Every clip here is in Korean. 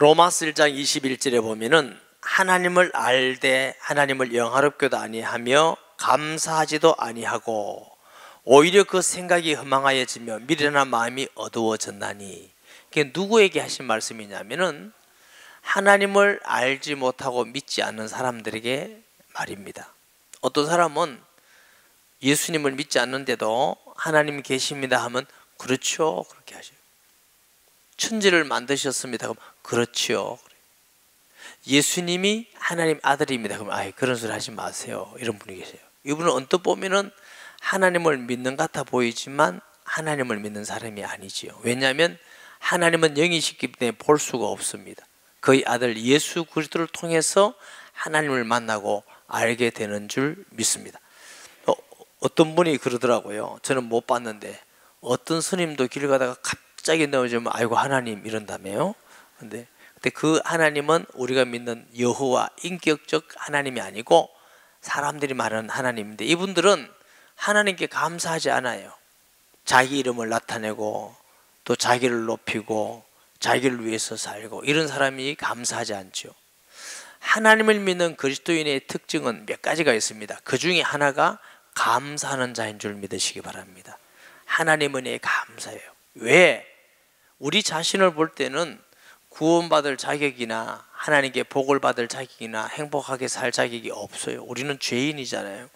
로마서 1장 21절에 보면은 하나님을 알되 하나님을 영화롭게도 아니하며 감사하지도 아니하고 오히려 그 생각이 허망하여지며 미련한 마음이 어두워졌나니. 그게 누구에게 하신 말씀이냐면은 하나님을 알지 못하고 믿지 않는 사람들에게 말입니다. 어떤 사람은 예수님을 믿지 않는데도 하나님 계십니다 하면 그렇죠, 그렇게 하셔요. 천지를 만드셨습니다 그럼 그렇죠. 예수님이 하나님 아들입니다 그러면 아이 그런 소리 하지 마세요, 이런 분이 계세요. 이분은 언뜻 보면은 하나님을 믿는 것 같아 보이지만 하나님을 믿는 사람이 아니지요. 왜냐하면 하나님은 영이시기 때문에 볼 수가 없습니다. 그의 아들 예수 그리스도를 통해서 하나님을 만나고 알게 되는 줄 믿습니다. 어떤 분이 그러더라고요. 저는 못 봤는데 어떤 스님도 길 가다가 갑자기 넘어지면 아이고 하나님 이런다며요. 근데 그 하나님은 우리가 믿는 여호와 인격적 하나님이 아니고 사람들이 말하는 하나님인데, 이분들은 하나님께 감사하지 않아요. 자기 이름을 나타내고 또 자기를 높이고 자기를 위해서 살고 이런 사람이 감사하지 않죠. 하나님을 믿는 그리스도인의 특징은 몇 가지가 있습니다. 그 중에 하나가 감사하는 자인 줄 믿으시기 바랍니다. 하나님 은혜에 감사해요. 왜? 우리 자신을 볼 때는 구원받을 자격이나 하나님께 복을 받을 자격이나 행복하게 살 자격이 없어요. 우리는 죄인이잖아요.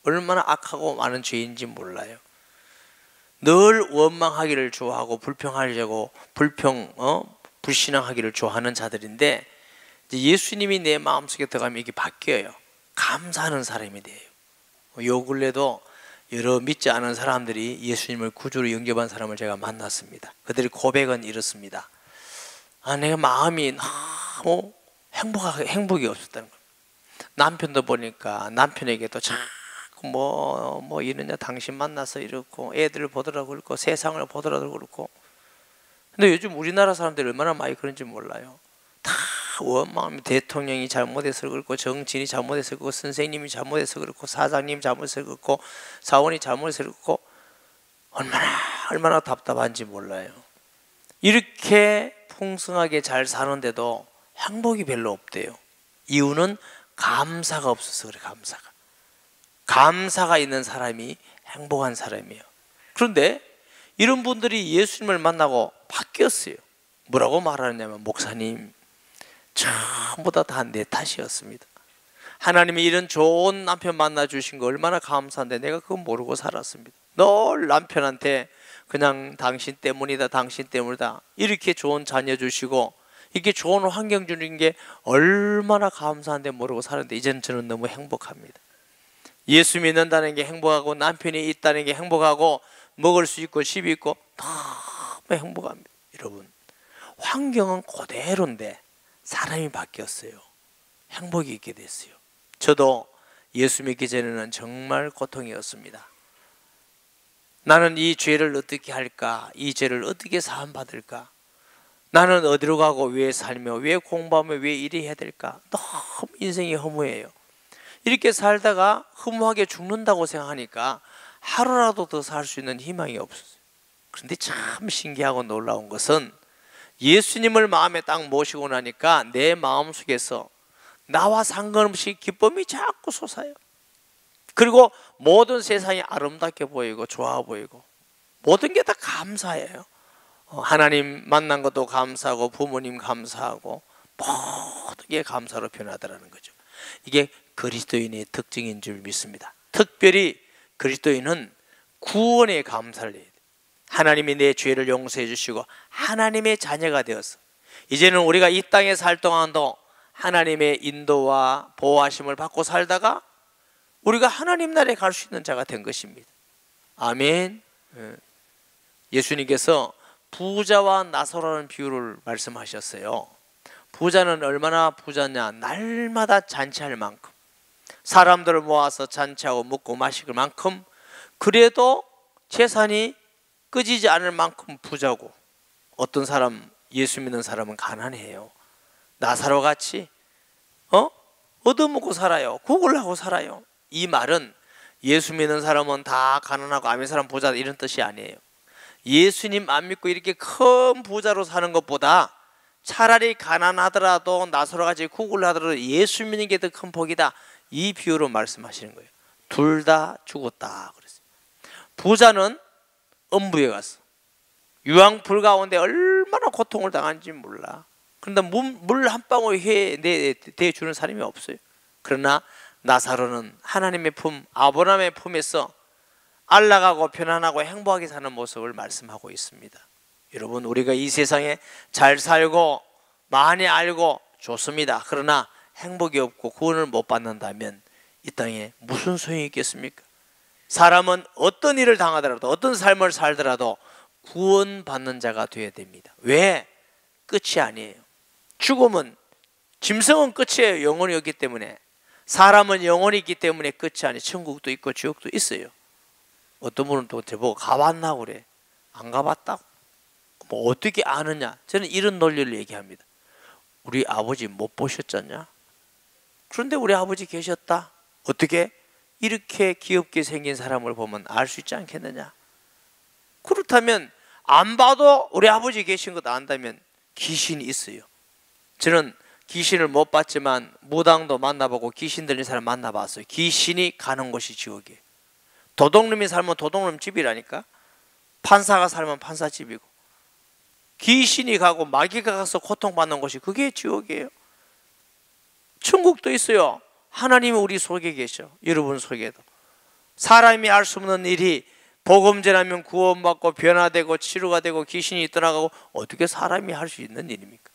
얼마나 악하고 많은 죄인인지 몰라요. 늘 원망하기를 좋아하고 불평하려고 불신앙하기를 좋아하는 자들인데, 예수님이 내 마음속에 들어가면 이게 바뀌어요. 감사하는 사람이 돼요. 요 근래도 여러 믿지 않은 사람들이 예수님을 구주로 영접한 사람을 제가 만났습니다. 그들의 고백은 이렇습니다. 내가 마음이 너무 행복이 없었다는 거예요. 남편도 보니까 남편에게도 자꾸 뭐 이러냐, 당신 만나서 이렇고 애들을 보더라도 그렇고 세상을 보더라도 그렇고. 근데 요즘 우리나라 사람들이 얼마나 많이 그런지 몰라요. 다 원망하면 대통령이 잘못해서 그렇고 정치인이 잘못해서 그렇고 선생님이 잘못해서 그렇고 사장님이 잘못해서 그렇고 사원이 잘못해서 그렇고 얼마나 답답한지 몰라요. 이렇게 풍성하게 잘 사는데도 행복이 별로 없대요. 이유는 감사가 없어서 그래. 감사가 있는 사람이 행복한 사람이에요. 그런데 이런 분들이 예수님을 만나고 바뀌었어요. 뭐라고 말하느냐면, 목사님 전부 다 내 탓이었습니다. 하나님이 이런 좋은 남편 만나주신 거 얼마나 감사한데 내가 그거 모르고 살았습니다. 늘 남편한테 그냥 당신 때문이다 이렇게 좋은 자녀 주시고 이렇게 좋은 환경 주는 게 얼마나 감사한데 모르고 살았는데 이제는 저는 너무 행복합니다. 예수 믿는다는 게 행복하고 남편이 있다는 게 행복하고 먹을 수 있고 집이 있고 너무 행복합니다. 여러분, 환경은 그대로인데 사람이 바뀌었어요. 행복이 있게 됐어요. 저도 예수 믿기 전에는 정말 고통이었습니다. 나는 이 죄를 어떻게 할까? 이 죄를 어떻게 사함받을까? 나는 어디로 가고 왜 살며 왜 공부하며 왜 일이 해야 될까? 너무 인생이 허무해요. 이렇게 살다가 허무하게 죽는다고 생각하니까 하루라도 더 살 수 있는 희망이 없었어요. 그런데 참 신기하고 놀라운 것은 예수님을 마음에 딱 모시고 나니까 내 마음속에서 나와 상관없이 기쁨이 자꾸 솟아요. 그리고 모든 세상이 아름답게 보이고 좋아 보이고 모든 게 다 감사해요. 하나님 만난 것도 감사하고 부모님 감사하고 모든 게 감사로 변하더라는 거죠. 이게 그리스도인의 특징인 줄 믿습니다. 특별히 그리스도인은 구원에 감사를 해야 돼요. 하나님이 내 죄를 용서해 주시고 하나님의 자녀가 되어서 이제는 우리가 이 땅에 살 동안도 하나님의 인도와 보호하심을 받고 살다가 우리가 하나님 나라에 갈 수 있는 자가 된 것입니다. 아멘. 예수님께서 부자와 나사로라는 비유를 말씀하셨어요. 부자는 얼마나 부자냐, 날마다 잔치할 만큼 사람들을 모아서 잔치하고 먹고 마실 만큼, 그래도 재산이 꺼지지 않을 만큼 부자고, 어떤 사람, 예수 믿는 사람은 가난해요. 나사로 같이 얻어먹고 살아요. 구걸을 하고 살아요. 이 말은 예수 믿는 사람은 다 가난하고 안 믿는 사람 부자다 이런 뜻이 아니에요. 예수님 안 믿고 이렇게 큰 부자로 사는 것보다 차라리 가난하더라도 나서로같이 구걸을 하더라도 예수 믿는 게 더 큰 복이다. 이 비유로 말씀하시는 거예요. 둘 다 죽었다 그랬어요. 부자는 음부에 갔어. 유황불 가운데 얼마나 고통을 당하는지 몰라. 그런데 물 한 방울 회에 대주는 사람이 없어요. 그러나 나사로는 하나님의 품, 아브라함의 품에서 안락하고 편안하고 행복하게 사는 모습을 말씀하고 있습니다. 여러분, 우리가 이 세상에 잘 살고 많이 알고 좋습니다. 그러나 행복이 없고 구원을 못 받는다면 이 땅에 무슨 소용이 있겠습니까? 사람은 어떤 일을 당하더라도 어떤 삶을 살더라도 구원받는 자가 되어야 됩니다. 왜? 끝이 아니에요. 죽음은, 짐승은 끝이에요. 영혼이 없기 때문에. 사람은 영혼이 있기 때문에 끝이 아니에요. 천국도 있고 지옥도 있어요. 어떤 분은 또 저보고 가봤나 그래. 안 가봤다고. 뭐 어떻게 아느냐? 저는 이런 논리를 얘기합니다. 우리 아버지 못 보셨잖냐? 그런데 우리 아버지 계셨다. 어떻게? 이렇게 귀엽게 생긴 사람을 보면 알 수 있지 않겠느냐? 그렇다면 안 봐도 우리 아버지 계신 것 안다면 귀신이 있어요. 저는 귀신을 못 봤지만 무당도 만나보고 귀신 들린 사람 만나봤어요. 귀신이 가는 곳이 지옥이에요. 도둑놈이 살면 도둑놈 집이라니까. 판사가 살면 판사 집이고, 귀신이 가고 마귀가 가서 고통받는 곳이 그게 지옥이에요. 천국도 있어요. 하나님이 우리 속에 계셔. 여러분 속에도. 사람이 알 수 없는 일이 복음 전하면 구원받고 변화되고 치료가 되고 귀신이 떠나가고 어떻게 사람이 할 수 있는 일입니까?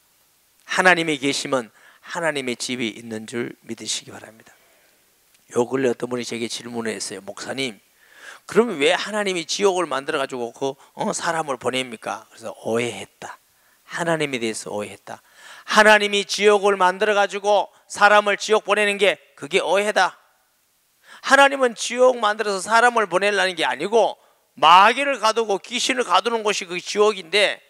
하나님이 계시면 하나님의 집이 있는 줄 믿으시기 바랍니다. 요 근래 어떤 분이 제게 질문을 했어요. 목사님, 그러면 왜 하나님이 지옥을 만들어가지고 사람을 보냅니까? 그래서 오해했다. 하나님에 대해서 오해했다. 하나님이 지옥을 만들어가지고 사람을 지옥 보내는 게 그게 오해다. 하나님은 지옥 만들어서 사람을 보내려는 게 아니고 마귀를 가두고 귀신을 가두는 곳이 그 지옥인데,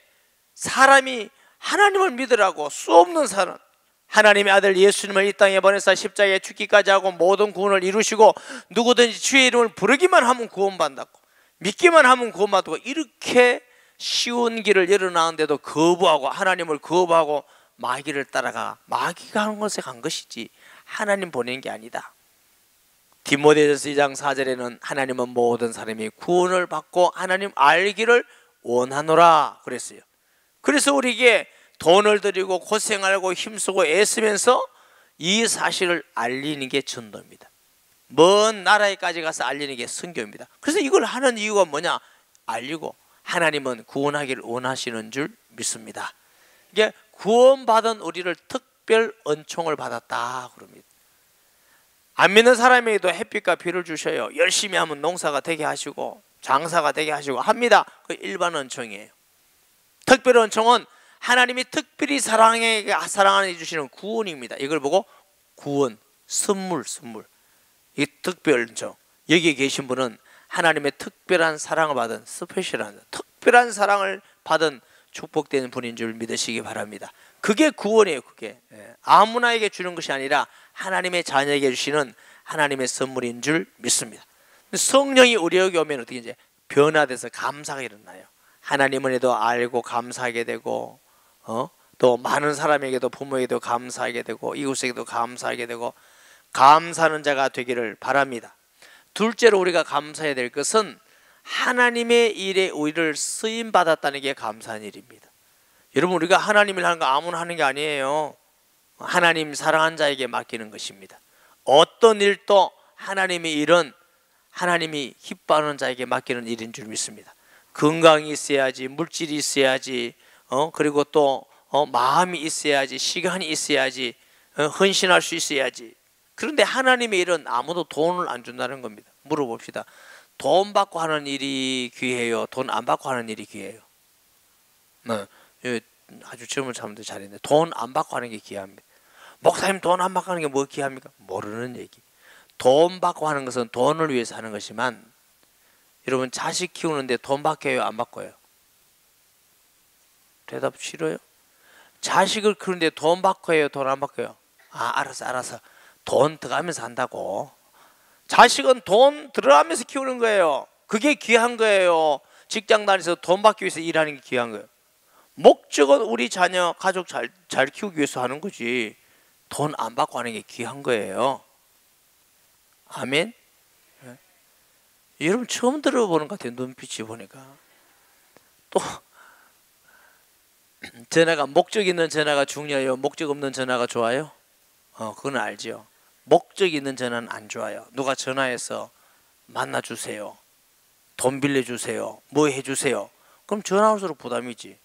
사람이 하나님을 믿으라고 수 없는 사람, 하나님의 아들 예수님을 이 땅에 보내사 십자가에 죽기까지 하고 모든 구원을 이루시고 누구든지 주의 이름을 부르기만 하면 구원받는다고, 믿기만 하면 구원받고, 이렇게 쉬운 길을 열어나는데도 거부하고 하나님을 거부하고 마귀를 따라가, 마귀가 하는 곳에 간 것이지 하나님 보내는 게 아니다. 디모데전서 2장 4절에는 하나님은 모든 사람이 구원을 받고 하나님 알기를 원하노라 그랬어요. 그래서 우리에게 돈을 들이고 고생하고 힘쓰고 애쓰면서 이 사실을 알리는 게 전도입니다. 먼 나라에까지 가서 알리는 게 선교입니다. 그래서 이걸 하는 이유가 뭐냐? 알리고 하나님은 구원하기를 원하시는 줄 믿습니다. 이게 구원받은 우리를 특별 은총을 받았다 그럽니다. 안 믿는 사람에게도 햇빛과 비를 주셔요. 열심히 하면 농사가 되게 하시고 장사가 되게 하시고 합니다. 그 일반 은총이에요. 특별 은총은 하나님이 특별히 사랑하는 주시는 구원입니다. 이걸 보고 구원, 선물. 이 특별 은총. 여기에 계신 분은 하나님의 특별한 사랑을 받은 스페셜한, 특별한 사랑을 받은 축복된 분인 줄 믿으시기 바랍니다. 그게 구원이에요. 그게 아무나에게 주는 것이 아니라 하나님의 자녀에게 주시는 하나님의 선물인 줄 믿습니다. 성령이 우리에게 오면 어떻게 이제 변화돼서 감사가 일어나요. 하나님을 해도 알고 감사하게 되고, 또 많은 사람에게도, 부모에게도 감사하게 되고, 이웃에게도 감사하게 되고, 감사하는 자가 되기를 바랍니다. 둘째로 우리가 감사해야 될 것은 하나님의 일에 우리를 쓰임 받았다는 게 감사한 일입니다. 여러분, 우리가 하나님을 하는 거 아무나 하는 게 아니에요. 하나님 사랑한 자에게 맡기는 것입니다. 어떤 일도 하나님의 일은 하나님이 기뻐하는 자에게 맡기는 일인 줄 믿습니다. 건강이 있어야지, 물질이 있어야지, 그리고 또 마음이 있어야지, 시간이 있어야지, 헌신할 수 있어야지. 그런데 하나님의 일은 아무도 돈을 안 준다는 겁니다. 물어봅시다. 돈 받고 하는 일이 귀해요? 돈 안 받고 하는 일이 귀해요? 아주 젊은 사람들 잘했네. 돈 안 받고 하는 게 귀합니다. 목사님, 돈 안 받고 하는 게 뭐 귀합니까? 모르는 얘기. 돈 받고 하는 것은 돈을 위해서 하는 것이지만, 여러분 자식 키우는데 돈 받게요? 안 받고요? 대답 싫어요? 자식을 키우는데 돈 받고 해요? 돈 안 받고요? 알았어. 돈 들어가면서 한다고. 자식은 돈 들어가면서 키우는 거예요. 그게 귀한 거예요. 직장 다니면서 돈 받기 위해서 일하는 게 귀한 거예요. 목적은 우리 자녀, 가족 잘 키우기 위해서 하는 거지 돈 안 받고 하는 게 귀한 거예요. 아멘. 여러분 처음 들어보는 것 같아요. 눈빛이 보니까. 또 전화가 목적 있는 전화가 중요해요? 목적 없는 전화가 좋아요? 그건 알죠. 목적 있는 전화는 안 좋아요. 누가 전화해서 만나주세요, 돈 빌려주세요, 뭐 해주세요, 그럼 전화 올수록 부담이지.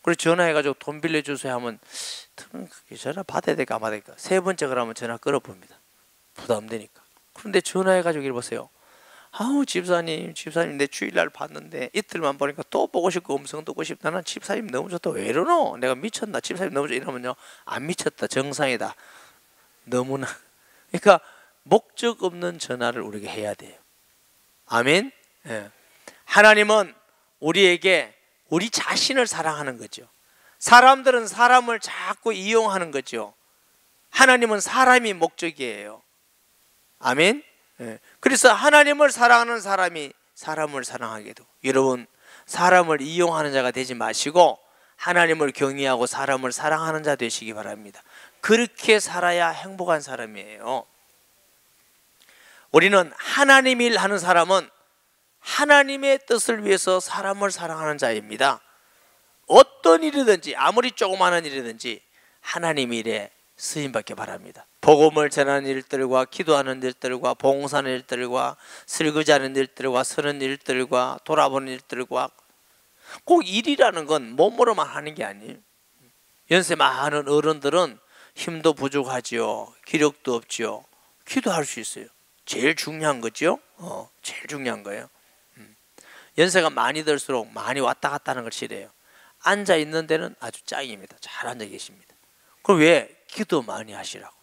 그래서 전화해가지고 돈 빌려주세요 하면 전화 받아야 될까 안 받아야 될까, 세 번째 그러면 전화 끌어봅니다. 부담되니까. 그런데 전화해가지고 이래 보세요. 아우 집사님 내 주일날 봤는데 이틀만 보니까 또 보고 싶고 음성 듣고 싶다. 나는 집사님 너무 좋다. 왜 이러노? 내가 미쳤나? 집사님 너무 좋다. 이러면요, 안 미쳤다, 정상이다. 너무나. 그러니까 목적 없는 전화를 우리가 해야 돼요. 아멘. 하나님은 우리에게 우리 자신을 사랑하는 거죠. 사람들은 사람을 자꾸 이용하는 거죠. 하나님은 사람이 목적이에요. 아멘. 그래서 하나님을 사랑하는 사람이 사람을 사랑하게 되고, 여러분 사람을 이용하는 자가 되지 마시고 하나님을 경외하고 사람을 사랑하는 자 되시기 바랍니다. 그렇게 살아야 행복한 사람이에요. 우리는 하나님 일 하는 사람은 하나님의 뜻을 위해서 사람을 사랑하는 자입니다. 어떤 일이든지 아무리 조그마한 일이든지 하나님 일에 쓰임받기 바랍니다. 복음을 전하는 일들과 기도하는 일들과 봉사하는 일들과 설거지하는 일들과 서는 일들과 돌아보는 일들과, 꼭 일이라는 건 몸으로만 하는 게 아니에요. 연세 많은 어른들은 힘도 부족하지요, 기력도 없지요. 기도할 수 있어요. 제일 중요한 거죠. 제일 중요한 거예요. 연세가 많이 들수록 많이 왔다 갔다 하는 걸 싫어해요. 앉아 있는 데는 아주 짱입니다. 잘 앉아 계십니다. 그럼 왜? 기도 많이 하시라고.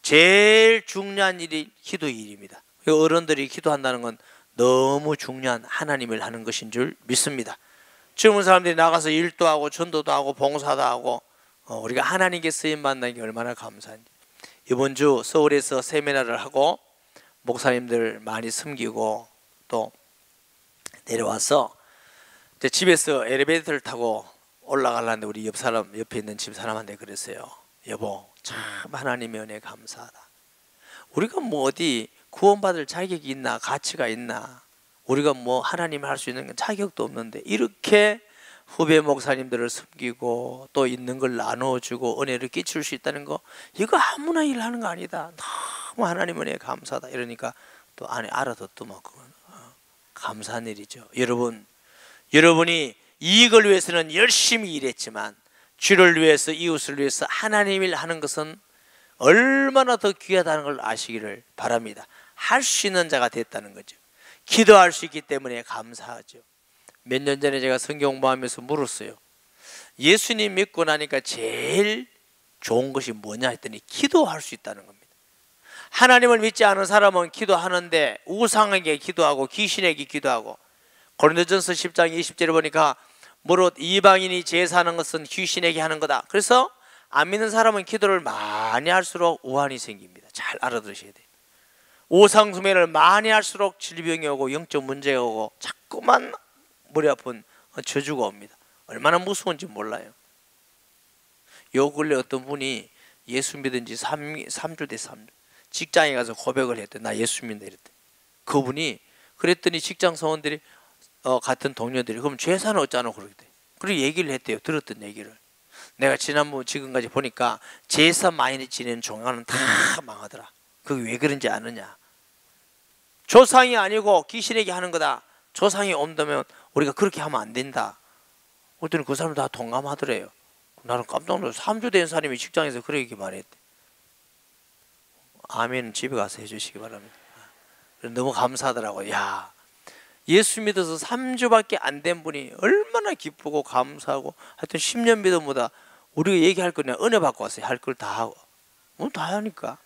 제일 중요한 일이 기도 일입니다. 어른들이 기도한다는 건 너무 중요한 하나님을 하는 것인 줄 믿습니다. 젊은 사람들이 나가서 일도 하고 전도도 하고 봉사도 하고 우리가 하나님께 쓰임 받는 게 얼마나 감사한지. 이번 주 서울에서 세미나를 하고 목사님들 많이 섬기고 또 내려와서 이제 집에서 엘리베이터를 타고 올라가려는데 우리 옆에 있는 집 사람한테 그랬어요. 여보, 참 하나님의 은혜 감사하다. 우리가 뭐 어디 구원받을 자격이 있나, 가치가 있나, 우리가 뭐 하나님을 할 수 있는 자격도 없는데 이렇게 후배 목사님들을 섬기고 또 있는 걸 나눠주고 은혜를 끼칠 수 있다는 거, 이거 아무나 일하는 거 아니다. 너무 하나님 은혜 감사하다. 이러니까 또 안에 알아듣더만 그건 감사한 일이죠. 여러분이 이익을 위해서는 열심히 일했지만 주를 위해서, 이웃을 위해서 하나님 일 하는 것은 얼마나 더 귀하다는 걸 아시기를 바랍니다. 할 수 있는 자가 됐다는 거죠. 기도할 수 있기 때문에 감사하죠. 몇 년 전에 제가 성경 공부하면서 물었어요. 예수님 믿고 나니까 제일 좋은 것이 뭐냐 했더니 기도할 수 있다는 겁니다. 하나님을 믿지 않은 사람은 기도하는데 우상에게 기도하고 귀신에게 기도하고, 고린도전서 10장 20절에 보니까 무릇 이방인이 제사하는 것은 귀신에게 하는 거다. 그래서 안 믿는 사람은 기도를 많이 할수록 우환이 생깁니다. 잘 알아두셔야 돼요. 우상숭배를 많이 할수록 질병이 오고 영적 문제가 오고 자꾸만 머리 아픈 저주가 옵니다. 얼마나 무서운지 몰라요. 요 근래 어떤 분이 예수 믿은 지 3주 돼 3주. 직장에 가서 고백을 했대. 나 예수 믿는다 이랬대. 그분이 그랬더니 직장 사원들이 같은 동료들이 그럼 제사는 어쩌노 그러대. 그리고 얘기를 했대요. 들었던 얘기를. 내가 지금까지 보니까 제사 많이 지내는 종교는 다 망하더라. 그게 왜 그런지 아느냐. 조상이 아니고 귀신에게 하는 거다. 조상이 온다면 우리가 그렇게 하면 안 된다. 그랬더니 그 사람 다 동감하더래요. 나는 깜짝 놀라서 3주 된 사람이 직장에서 그렇게 말했대. 아멘. 집에 가서 해주시기 바랍니다. 너무 감사하더라고요. 야, 예수 믿어서 3주밖에 안 된 분이 얼마나 기쁘고 감사하고, 하여튼 10년 믿은 보다 우리가 얘기할 거냐 은혜 받고 왔어요. 할 걸 다 하고 다 하니까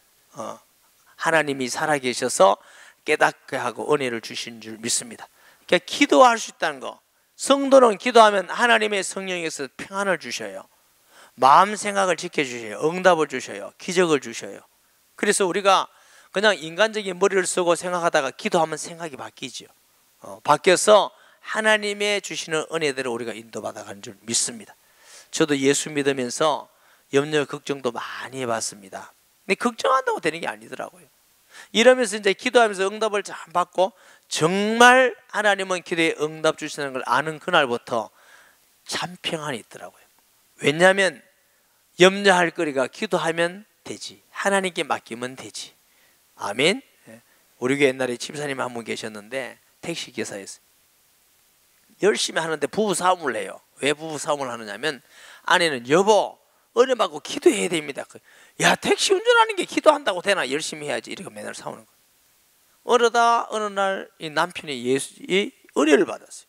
하나님이 살아계셔서 깨닫게 하고 은혜를 주신 줄 믿습니다. 그러니까 기도할 수 있다는 거. 성도는 기도하면 하나님의 성령에서 평안을 주셔요. 마음 생각을 지켜주셔요. 응답을 주셔요. 기적을 주셔요. 그래서 우리가 그냥 인간적인 머리를 쓰고 생각하다가 기도하면 생각이 바뀌죠. 바뀌어서 하나님의 주시는 은혜대로 우리가 인도받아가는 줄 믿습니다. 저도 예수 믿으면서 염려 걱정도 많이 해봤습니다. 근데 걱정한다고 되는 게 아니더라고요. 이러면서 이제 기도하면서 응답을 잘 받고 정말 하나님은 기도에 응답 주시는 걸 아는 그날부터 참 평안이 있더라고요. 왜냐하면 염려할 거리가 기도하면 되지, 하나님께 맡기면 되지. 아멘. 우리 교회 옛날에 집사님 한 분 계셨는데 택시기사였어요. 열심히 하는데 부부싸움을 해요. 왜 부부싸움을 하느냐면 아내는 여보 은혜 받고 기도해야 됩니다. 야, 택시 운전하는 게 기도한다고 되나? 열심히 해야지. 이렇게 맨날 싸우는 거예요. 어느다 어느 날 이 남편이 이 은혜를 받았어요.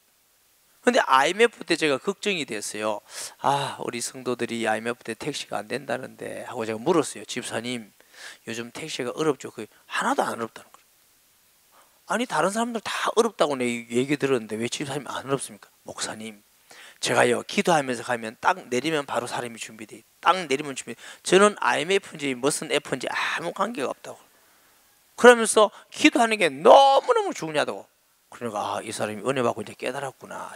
근데 IMF 때 제가 걱정이 됐어요. 아, 우리 성도들이 IMF 때 택시가 안 된다는데 하고 제가 물었어요. 집사님, 요즘 택시가 어렵죠? 그 하나도 안 어렵다는 거예요. 아니, 다른 사람들 다 어렵다고 얘기 들었는데 왜 집사님 안 어렵습니까? 목사님, 제가요 기도하면서 가면 딱 내리면 바로 사람이 준비돼. 딱 내리면 준비. 저는 IMF인지 무슨 F인지 아무 관계가 없다고. 그러면서 기도하는 게 너무너무 중요하다고. 그러니까 아, 이 사람이 은혜 받고 이제 깨달았구나.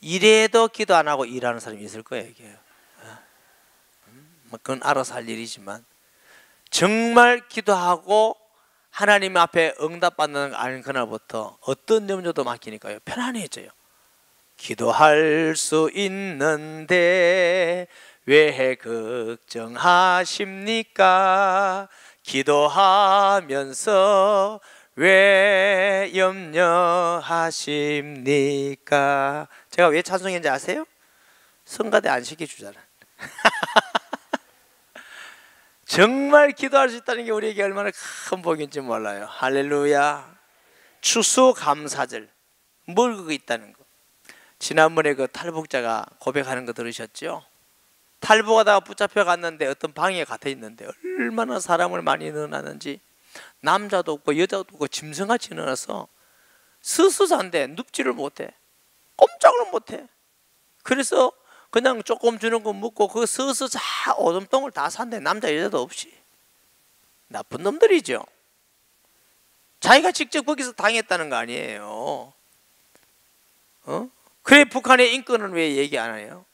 이래도 기도 안 하고 일하는 사람이 있을 거예요, 이게. 그건 알아서 할 일이지만 정말 기도하고 하나님 앞에 응답받는 걸 아는 그날부터 어떤 염려도 맡기니까요 편안해져요. 기도할 수 있는데 왜 걱정하십니까? 기도하면서 왜 염려하십니까? 제가 왜 찬송했는지 아세요? 성가대 안 시켜주잖아. 정말 기도할 수 있다는 게 우리에게 얼마나 큰 복인지 몰라요. 할렐루야. 추수감사절, 뭘 그거 있다는 거. 지난번에 그 탈북자가 고백하는 거 들으셨죠? 탈북하다가 붙잡혀 갔는데 어떤 방에 갇혀 있는데 얼마나 사람을 많이 넣어놨는지, 남자도 없고 여자도 없고 짐승같이 넣어놔서 스스자인데 눕지를 못해, 꼼짝을 못해. 그래서 그냥 조금 주는 거 먹고 그 스스자 오줌똥을 다 산대. 남자 여자도 없이. 나쁜 놈들이죠. 자기가 직접 거기서 당했다는 거 아니에요. 그래 북한의 인권은 왜 얘기 안 해요?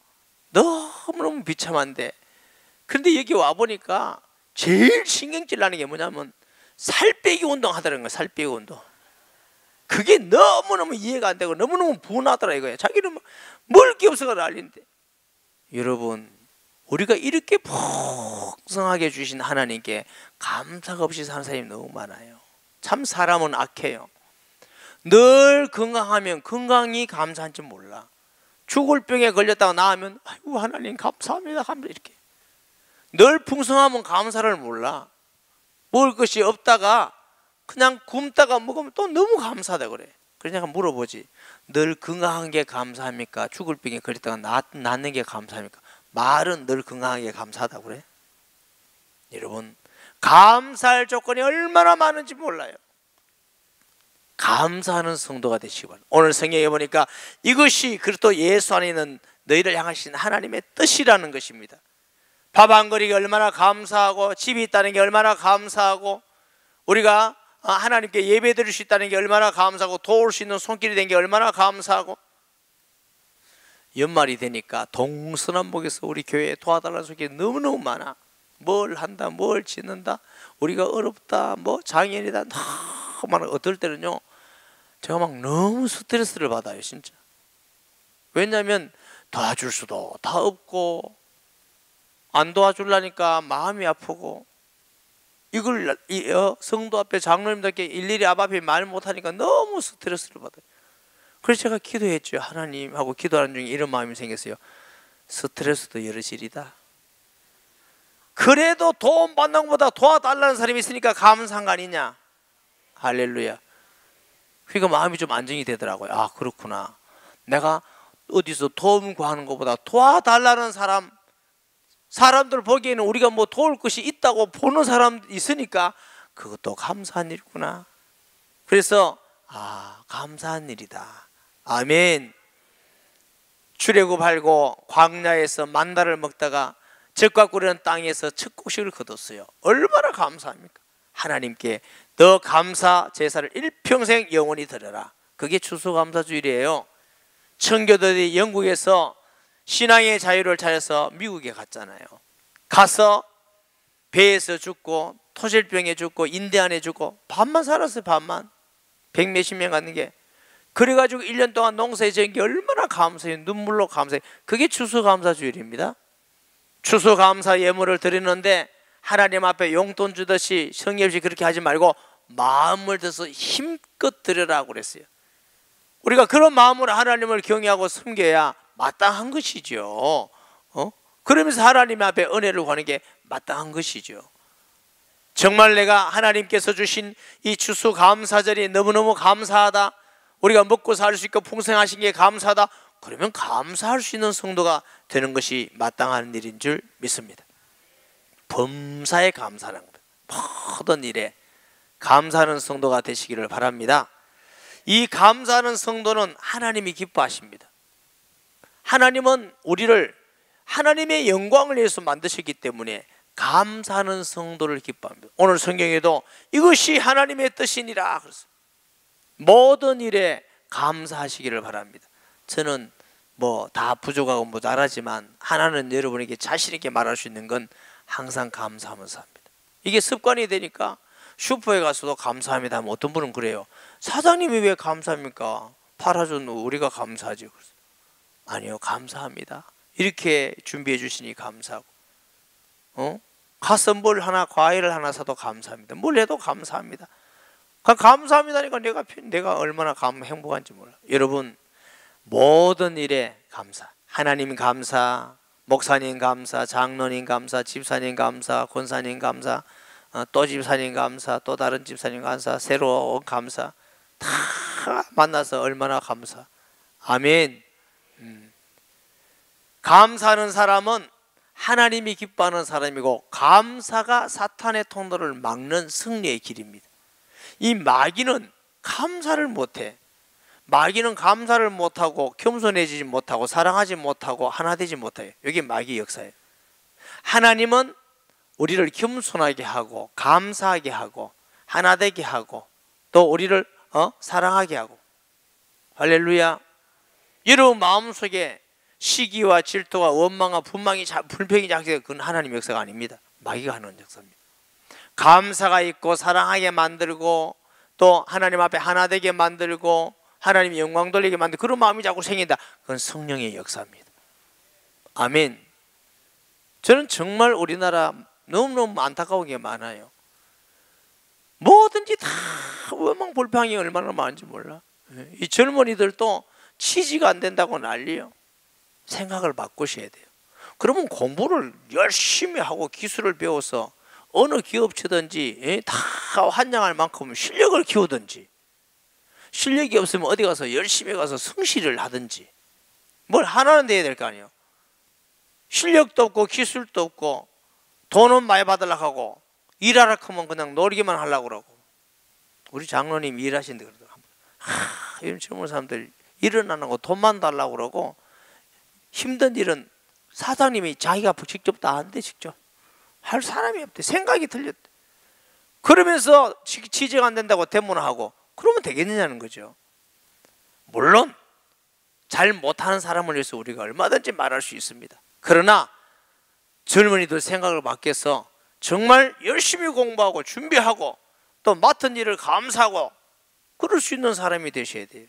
너무너무 비참한데. 그런데 여기 와보니까 제일 신경질 나는 게 뭐냐면 살 빼기 운동 하더라는 거예요. 살 빼기 운동. 그게 너무너무 이해가 안 되고 너무너무 분하더라 이거예요. 자기는 먹을 게 없어서 난리인데. 여러분, 우리가 이렇게 풍성하게 주신 하나님께 감사가 없이 사는 사람이 너무 많아요. 참 사람은 악해요. 늘 건강하면 건강이 감사한 줄 몰라. 죽을 병에 걸렸다가 나으면 아이고 하나님 감사합니다, 감사. 이렇게 늘 풍성하면 감사를 몰라. 먹을 것이 없다가 그냥 굶다가 먹으면 또 너무 감사하다 그래. 그래서 내가 물어보지, 늘 건강한 게 감사합니까? 죽을 병에 걸렸다가 낫는 게 감사합니까? 말은 늘 건강하게 감사하다고 그래. 여러분, 감사할 조건이 얼마나 많은지 몰라요. 감사하는 성도가 되시기 바랍니다. 오늘 성경에 보니까 이것이 그리스도 예수 안에 있는 너희를 향하신 하나님의 뜻이라는 것입니다. 밥 한 그릇이 얼마나 감사하고, 집이 있다는 게 얼마나 감사하고, 우리가 하나님께 예배 드릴 수 있다는 게 얼마나 감사하고, 도울 수 있는 손길이 된 게 얼마나 감사하고. 연말이 되니까 동서남북에서 우리 교회에 도와달라는 소식이 너무너무 많아. 뭘 한다, 뭘 짓는다, 우리가 어렵다, 뭐 장애인이다, 너무 많아. 어떨 때는요 제가 막 너무 스트레스를 받아요, 진짜. 왜냐하면 도와줄 수도 다 없고, 안 도와주려니까 마음이 아프고, 이걸 성도 앞에 장로님들께 일일이 앞에 말 못하니까 너무 스트레스를 받아요. 그래서 제가 기도했죠. 하나님 하고 기도하는 중에 이런 마음이 생겼어요. 스트레스도 여러질이다. 그래도 도움 받는 것보다 도와달라는 사람이 있으니까 감사한 거 아니냐. 할렐루야. 그러니까 마음이 좀 안정이 되더라고요. 아, 그렇구나. 내가 어디서 도움 구하는 것보다 도와달라는 사람들 보기에는 우리가 뭐 도울 것이 있다고 보는 사람 있으니까 그것도 감사한 일이구나. 그래서 감사한 일이다. 아멘. 출애굽하고 광야에서 만나를 먹다가 젖과 꿀이는 땅에서 첫 곡식을 거뒀어요. 얼마나 감사합니까? 하나님께 더 감사 제사를 일평생 영원히 드려라. 그게 추수감사주일이에요. 청교도들이 영국에서 신앙의 자유를 찾아서 미국에 갔잖아요. 가서 배에서 죽고 토질병에 죽고 인대안에 죽고 반만 살았어요. 반만. 100몇십 명 갔는 게. 그래가지고 1년 동안 농사에 지은 게 얼마나 감사해요. 눈물로 감사해요. 그게 추수감사주일입니다. 추수감사 예물을 드리는데 하나님 앞에 용돈 주듯이 성의 없이 그렇게 하지 말고 마음을 들어서 힘껏 드리라고 그랬어요. 우리가 그런 마음으로 하나님을 경외하고 섬겨야 마땅한 것이죠. 그러면서 하나님 앞에 은혜를 구하는 게 마땅한 것이죠. 정말 내가 하나님께서 주신 이 추수감사절이 너무너무 감사하다, 우리가 먹고 살 수 있고 풍성하신 게 감사하다, 그러면 감사할 수 있는 성도가 되는 것이 마땅한 일인 줄 믿습니다. 범사에 감사하는 것, 모든 일에 감사하는 성도가 되시기를 바랍니다. 이 감사하는 성도는 하나님이 기뻐하십니다. 하나님은 우리를 하나님의 영광을 위해서 만드셨기 때문에 감사하는 성도를 기뻐합니다. 오늘 성경에도 이것이 하나님의 뜻이니라 그랬어요. 모든 일에 감사하시기를 바랍니다. 저는 뭐 다 부족하고 모자라지만 하나는 여러분에게 자신 있게 말할 수 있는 건 항상 감사하면서 합니다. 이게 습관이 되니까 슈퍼에 가서도 감사합니다 하면 어떤 분은 그래요. 사장님이 왜 감사합니까? 팔아준 우리가 감사하지. 아니요, 감사합니다. 이렇게 준비해 주시니 감사하고, 가서 뭘 하나, 과일을 하나 사도 감사합니다. 뭘 해도 감사합니다. 감사합니다니까 내가 얼마나 행복한지 몰라. 여러분, 모든 일에 감사. 하나님 감사, 목사님 감사, 장로님 감사, 집사님 감사, 권사님 감사, 또 집사님 감사, 또 다른 집사님 감사, 새로운 감사, 다 만나서 얼마나 감사. 아멘. 감사하는 사람은 하나님이 기뻐하는 사람이고, 감사가 사탄의 통로를 막는 승리의 길입니다. 이 마귀는 감사를 못해. 마귀는 감사를 못하고 겸손해지지 못하고 사랑하지 못하고 하나 되지 못해요. 이게 마귀의 역사예요. 하나님은 우리를 겸손하게 하고 감사하게 하고 하나 되게 하고 또 우리를 사랑하게 하고. 할렐루야. 여러분 마음속에 시기와 질투와 원망과 분망이 불평이 작성해, 그건 하나님의 역사가 아닙니다. 마귀가 하는 역사입니다. 감사가 있고 사랑하게 만들고 또 하나님 앞에 하나 되게 만들고 하나님 영광 돌리게 만들고 그런 마음이 자꾸 생긴다. 그건 성령의 역사입니다. 아멘. 저는 정말 우리나라 너무너무 안타까운 게 많아요. 뭐든지 다 원망 불평이 얼마나 많은지 몰라. 이 젊은이들도 취지가 안 된다고 난리요. 생각을 바꾸셔야 돼요. 그러면 공부를 열심히 하고 기술을 배워서 어느 기업체든지 다 환장할 만큼 실력을 키우든지, 실력이 없으면 어디 가서 열심히 가서 성실을 하든지 뭘 하나는 돼야 될 거 아니에요. 실력도 없고 기술도 없고 돈은 많이 받으려고 하고 일하라 하면 그냥 놀기만 하려고 그러고. 우리 장로님 일하시는데 그러더라고요. 이런 젊은 사람들 일은 안 하고 돈만 달라고 그러고, 힘든 일은 사장님이 자기가 직접 다 한대. 직접 할 사람이 없대. 생각이 틀렸대. 그러면서 취직 안 된다고 대문하고 그러면 되겠느냐는 거죠. 물론 잘 못하는 사람을 위해서 우리가 얼마든지 말할 수 있습니다. 그러나 젊은이들 생각을 바뀌어서 정말 열심히 공부하고 준비하고 또 맡은 일을 감사하고 그럴 수 있는 사람이 되셔야 돼요.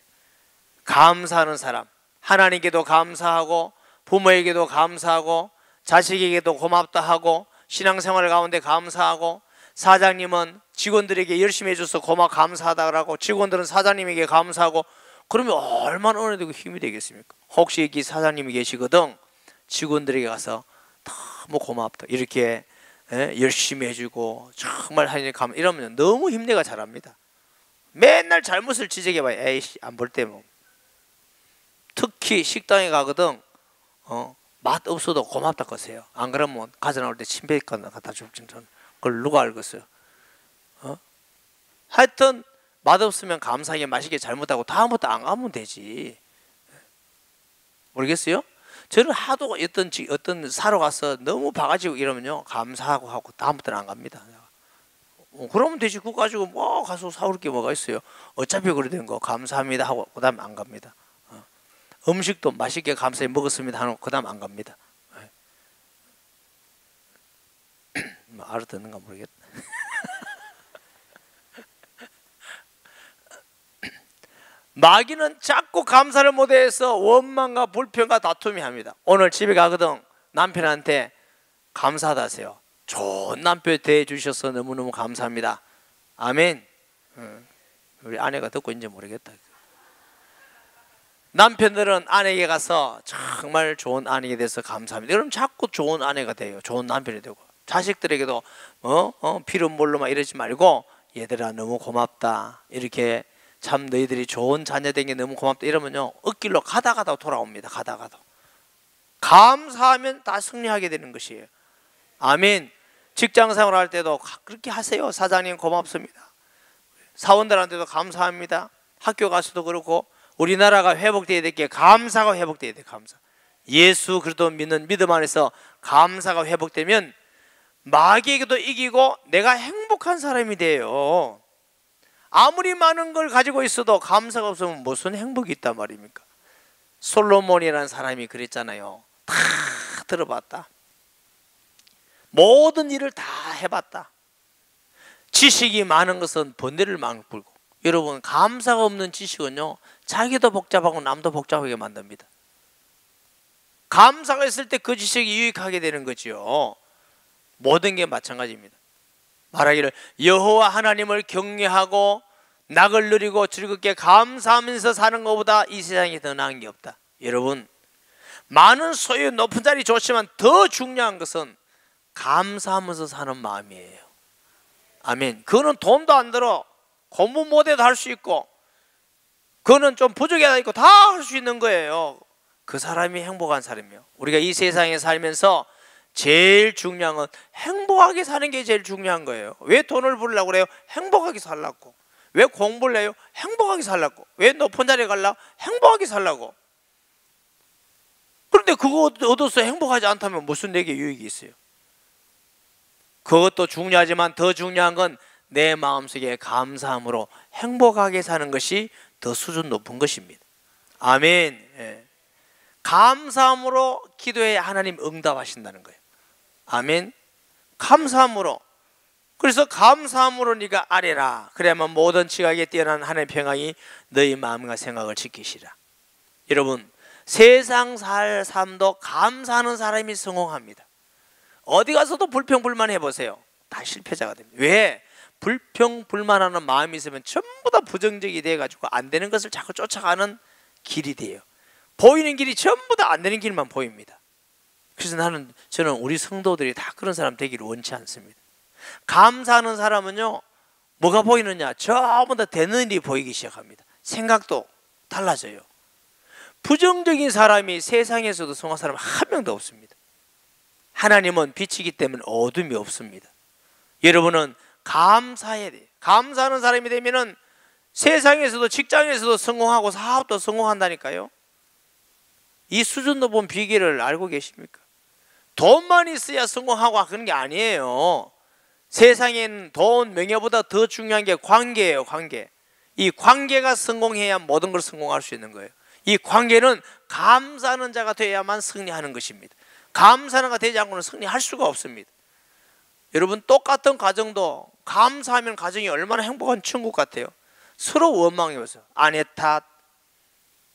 감사하는 사람, 하나님께도 감사하고 부모에게도 감사하고 자식에게도 고맙다 하고 신앙생활 가운데 감사하고, 사장님은 직원들에게 열심히 해줘서 감사하다고 직원들은 사장님에게 감사하고, 그러면 얼마나 은혜되고 힘이 되겠습니까? 혹시 여기 사장님이 계시거든 직원들에게 가서 너무 고맙다 이렇게 열심히 해주고 정말 하나님 감사 이러면 너무 힘내가 잘합니다. 맨날 잘못을 지적해봐요. 에이씨 안 볼 때 뭐. 특히 식당에 가거든 맛 없어도 고맙다 거세요. 안 그러면 가져 나올 때 침뱉 갖다 줍지. 그걸 누가 알겠어요? 하여튼 맛없으면 감사하게 맛있게 잘못하고 다음부터 안 가면 되지. 모르겠어요? 저는 하도 어떤 사러 가서 너무 바가지고 이러면요 감사하고 하고 다음부터는 안 갑니다. 그러면 되지. 그거 가지고 뭐 가서 사올 게 뭐가 있어요. 어차피 그래 된 거 감사합니다 하고 그 다음에 안 갑니다. 음식도 맛있게 감사히 먹었습니다 하고 그 다음 안 갑니다. 뭐 알아듣는가 모르겠다. 마귀는 자꾸 감사를 못해서 원망과 불평과 다툼이 합니다. 오늘 집에 가거든 남편한테 감사하다 하세요. 좋은 남편 대해주셔서 너무너무 감사합니다. 아멘. 우리 아내가 듣고 있는지 모르겠다. 남편들은 아내에게 가서 정말 좋은 아내가 돼서 감사합니다. 그럼 자꾸 좋은 아내가 돼요. 좋은 남편이 되고. 자식들에게도 피를 몰로 막 이러지 말고 얘들아 너무 고맙다. 이렇게 참 너희들이 좋은 자녀 된 게 너무 고맙다 이러면요 엇길로 가다가다 돌아옵니다. 가다가도 감사하면 다 승리하게 되는 것이에요. 아멘. 직장생활 할 때도 그렇게 하세요. 사장님 고맙습니다. 사원들한테도 감사합니다. 학교 가서도 그렇고 우리나라가 회복되어야 될 게 감사가 회복되어야 돼. 감사. 예수 그리스도 믿는 믿음 안에서 감사가 회복되면 마귀에게도 이기고 내가 행복한 사람이 돼요. 아무리 많은 걸 가지고 있어도 감사가 없으면 무슨 행복이 있단 말입니까? 솔로몬이라는 사람이 그랬잖아요. 다 들어봤다. 모든 일을 다 해봤다. 지식이 많은 것은 번뇌를 막 불고. 여러분 감사가 없는 지식은요 자기도 복잡하고 남도 복잡하게 만듭니다. 감사가 있을 때 그 지식이 유익하게 되는 거지요. 모든 게 마찬가지입니다. 말하기를 여호와 하나님을 경외하고 낙을 누리고 즐겁게 감사하면서 사는 것보다 이 세상에 더 나은 게 없다. 여러분 많은 소유 높은 자리 좋지만 더 중요한 것은 감사하면서 사는 마음이에요. 아멘. 그거는 돈도 안 들어. 공부 못해도 할 수 있고 그거는 좀 부족해도 있고 다 할 수 있는 거예요. 그 사람이 행복한 사람이에요. 우리가 이 세상에 살면서 제일 중요한 건 행복하게 사는 게 제일 중요한 거예요. 왜 돈을 벌려고 그래요? 행복하게 살라고. 왜 공부를 해요? 행복하게 살라고. 왜 높은 자리에 가려고? 행복하게 살라고. 그런데 그거 얻어서 행복하지 않다면 무슨 내게 유익이 있어요? 그것도 중요하지만 더 중요한 건 내 마음속에 감사함으로 행복하게 사는 것이 더 수준 높은 것입니다. 아멘. 예. 감사함으로 기도해 하나님 응답하신다는 거예요. 아멘. 감사함으로. 그래서 감사함으로 네가 아뢰라. 그래야만 모든 지각에 뛰어난 하나님의 평강이 너희 마음과 생각을 지키시라. 여러분 세상 살 삶도 감사하는 사람이 성공합니다. 어디 가서도 불평불만 해보세요. 다 실패자가 됩니다. 왜? 불평불만하는 마음이 있으면 전부 다 부정적이 돼가지고 안 되는 것을 자꾸 쫓아가는 길이 돼요. 보이는 길이 전부 다 안 되는 길만 보입니다. 그래서 저는 우리 성도들이 다 그런 사람 되기를 원치 않습니다. 감사하는 사람은요 뭐가 보이느냐? 전부 다 되는 일이 보이기 시작합니다. 생각도 달라져요. 부정적인 사람이 세상에서도 성공한 사람 한 명도 없습니다. 하나님은 빛이기 때문에 어둠이 없습니다. 여러분은 감사해야 돼요. 감사하는 사람이 되면은 세상에서도 직장에서도 성공하고 사업도 성공한다니까요. 이 수준 높은 비결을 알고 계십니까? 돈만 있어야 성공하고 그런 게 아니에요. 세상엔 돈, 명예보다 더 중요한 게 관계예요. 관계. 이 관계가 성공해야 모든 걸 성공할 수 있는 거예요. 이 관계는 감사하는 자가 되어야만 승리하는 것입니다. 감사하는 자가 되지 않고는 승리할 수가 없습니다. 여러분 똑같은 가정도 감사하면 가정이 얼마나 행복한 천국 같아요. 서로 원망해보세요. 아내 탓,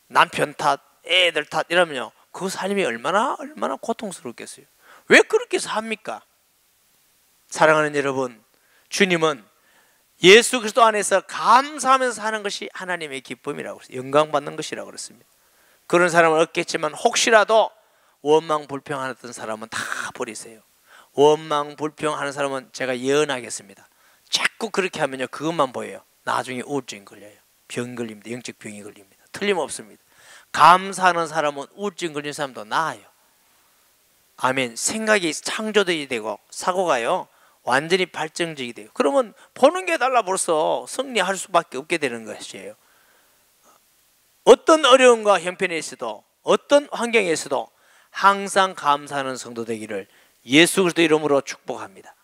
남편 탓, 애들 탓 이러면요 그 삶이 얼마나 고통스럽겠어요. 왜 그렇게 삽니까? 사랑하는 여러분, 주님은 예수 그리스도 안에서 감사하면서 사는 것이 하나님의 기쁨이라고 그랬어요. 영광받는 것이라고 그랬습니다. 그런 사람은 없겠지만 혹시라도 원망 불평하던 사람은 다 버리세요. 원망 불평하는 사람은 제가 예언하겠습니다. 자꾸 그렇게 하면요 그것만 보여요. 나중에 우울증이 걸려요. 병 걸립니다. 영적 병이 걸립니다. 틀림없습니다. 감사하는 사람은 우울증 걸린 사람도 나아요. 아멘. 생각이 창조되게 되고 사고가요 완전히 발전적이 돼요. 그러면 보는 게 달라 벌써 승리할 수밖에 없게 되는 것이에요. 어떤 어려움과 형편에 있어도 어떤 환경에 있어도 항상 감사하는 성도 되기를 예수 그리스도 이름으로 축복합니다.